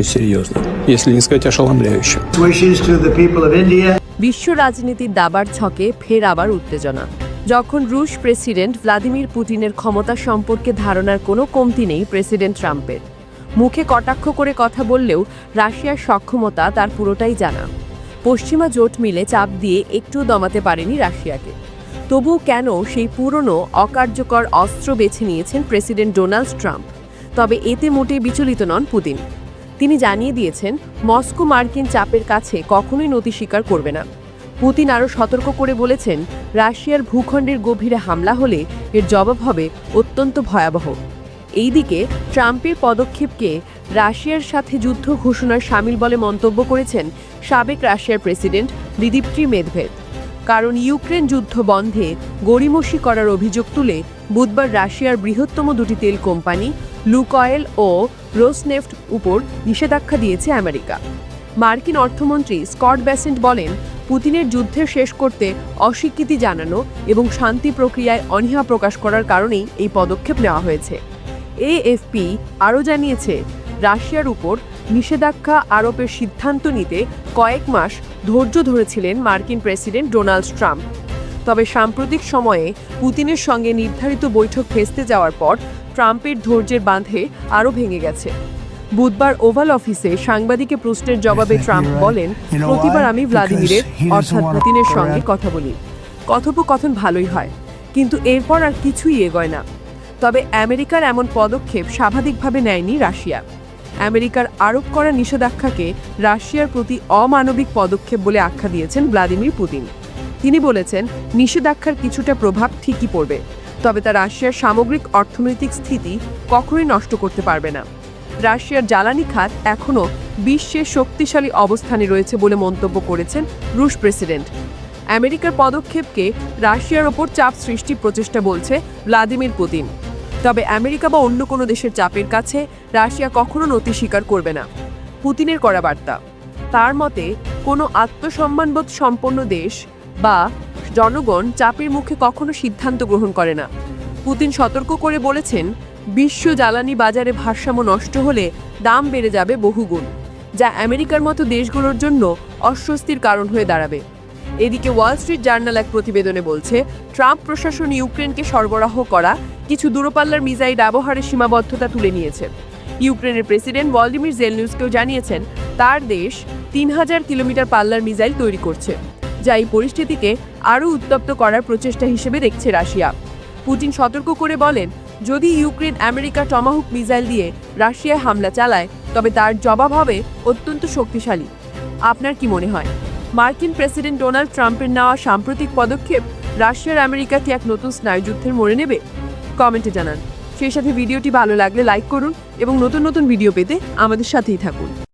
Серьезно, если не сказать ошеломляюще. Wishes to the people of India. বিশ্ব রাজনীতির দাবার ছকে ফের আবার উত্তেজনা। যখন রুশ প্রেসিডেন্ট ভ্লাদিমির পুতিনের ক্ষমতা সম্পর্কে ধারণার কোনো কমতি নেই প্রেসিডেন্ট ট্রাম্পের। মুখে কটাক্ষ করে কথা বললেও রাশিয়ার সক্ষমতা তার পুরোটাই জানা। পশ্চিমা জোট মিলে চাপ দিয়ে একটু দমাতে পারেনি রাশিয়াকে। তবুও কেন সেই পুরনো অকার্যকর অস্ত্র বেছে নিয়েছেন প্রেসিডেন্ট ডোনাল্ড ট্রাম্প? তবে এতে মোটেই বিচলিত নন পুতিন। তিনি জানিয়ে দিয়েছেন মস্কো মার্কিন চাপের কাছে কখনোই নতি স্বীকার করবে না। পুতিন আরও সতর্ক করে বলেছেন রাশিয়ার ভূখণ্ডের গভীরে হামলা হলে এর জবাব হবে অত্যন্ত ভয়াবহ। এইদিকে ট্রাম্পের পদক্ষেপকে রাশিয়ার সাথে যুদ্ধ ঘোষণার শামিল বলে মন্তব্য করেছেন সাবেক রাশিয়ার প্রেসিডেন্ট দিমিত্রি মেদভেদেভ। কারণ ইউক্রেন যুদ্ধ বন্ধে গড়িমসি করার অভিযোগ তুলে বুধবার রাশিয়ার বৃহত্তম দুটি তেল কোম্পানি লুকয়েল ও রোসনেফট উপর নিষেধাজ্ঞা দিয়েছে আমেরিকা। মার্কিন অর্থমন্ত্রী স্কট বেসেন্ট বলেন, পুতিনের যুদ্ধের শেষ করতে অস্বীকৃতি জানানো এবং শান্তি প্রক্রিয়ায় অনীহা প্রকাশ করার কারণেই এই পদক্ষেপ নেওয়া হয়েছে। এএফপি আরও জানিয়েছে, রাশিয়ার উপর নিষেধাজ্ঞা আরোপের সিদ্ধান্ত নিতে কয়েক মাস ধৈর্য ধরেছিলেন মার্কিন প্রেসিডেন্ট ডোনাল্ড ট্রাম্প। তবে সাম্প্রতিক সময়ে পুতিনের সঙ্গে নির্ধারিত বৈঠক ভেস্তে যাওয়ার পর ট্রাম্পের ধৈর্যের বাঁধে আরও ভেঙে গেছে। বুধবার ওভাল অফিসে সাংবাদিকের প্রশ্নের জবাবে ট্রাম্প বলেন, প্রতিবার আমি ভ্লাদিমিরের অর্থাৎ পুতিনের সঙ্গে কথা বলি। কথোপকথন ভালোই হয়, কিন্তু এরপর আর কিছুই এগোয় না। তবে আমেরিকার এমন পদক্ষেপ স্বাভাবিকভাবে নেয়নি রাশিয়া। আমেরিকার আরোপ করা নিষেধাজ্ঞাকে রাশিয়ার প্রতি অমানবিক পদক্ষেপ বলে আখ্যা দিয়েছেন ভ্লাদিমির পুতিন। তিনি বলেছেন, নিষেধাজ্ঞার কিছুটা প্রভাব ঠিকই পড়বে, তবে তা রাশিয়ার সামগ্রিক অর্থনৈতিক স্থিতি কখনোই নষ্ট করতে পারবে না। রাশিয়ার জ্বালানি খাত এখনও বিশ্বের শক্তিশালী অবস্থানে রয়েছে বলে মন্তব্য করেছেন রুশ প্রেসিডেন্ট। আমেরিকার পদক্ষেপকে রাশিয়ার ওপর চাপ সৃষ্টি প্রচেষ্টা বলছে ভ্লাদিমির পুতিন। তবে আমেরিকা বা অন্য কোনো দেশের চাপের কাছে রাশিয়া কখনো নতি স্বীকার করবে না। পুতিনের করা বার্তা, তার মতে কোনো আত্মসম্মানবোধ সম্পন্ন দেশ বা জনগণ চাপের মুখে কখনো সিদ্ধান্ত গ্রহণ করে না। পুতিন সতর্ক করে বলেছেন, বিশ্ব জ্বালানি বাজারে ভারসাম্য নষ্ট হলে দাম বেড়ে যাবে বহুগুণ, যা আমেরিকার মতো দেশগুলোর জন্য অস্বস্তির কারণ হয়ে দাঁড়াবে। এদিকে ওয়াল স্ট্রিট জার্নাল এক প্রতিবেদনে বলছে, ট্রাম্প প্রশাসন ইউক্রেনকে সরবরাহ করা কিছু দূরপাল্লার মিসাইল ব্যবহারের সীমাবদ্ধতা তুলে নিয়েছে। ইউক্রেনের প্রেসিডেন্ট ভলোদিমির জেলেনস্কিও জানিয়েছেন, তার দেশ 3000 কিলোমিটার পাল্লার মিসাইল তৈরি করছে, যা এই পরিস্থিতিকে আরও উত্তপ্ত করার প্রচেষ্টা হিসেবে দেখছে রাশিয়া। পুতিন সতর্ক করে বলেন, যদি ইউক্রেন আমেরিকা টমাহুক মিসাইল দিয়ে রাশিয়ায় হামলা চালায়, তবে তার জবাব হবে অত্যন্ত শক্তিশালী। আপনার কি মনে হয়, মার্কিন প্রেসিডেন্ট ডোনাল্ড ট্রাম্পের নেওয়া সাম্প্রতিক পদক্ষেপ রাশিয়ার আমেরিকাকে এক নতুন স্নায়ুযুদ্ধের মোড়ে নেবে? কমেন্টে জানান। সেই সাথে ভিডিওটি ভালো লাগলে লাইক করুন এবং নতুন নতুন ভিডিও পেতে আমাদের সাথেই থাকুন।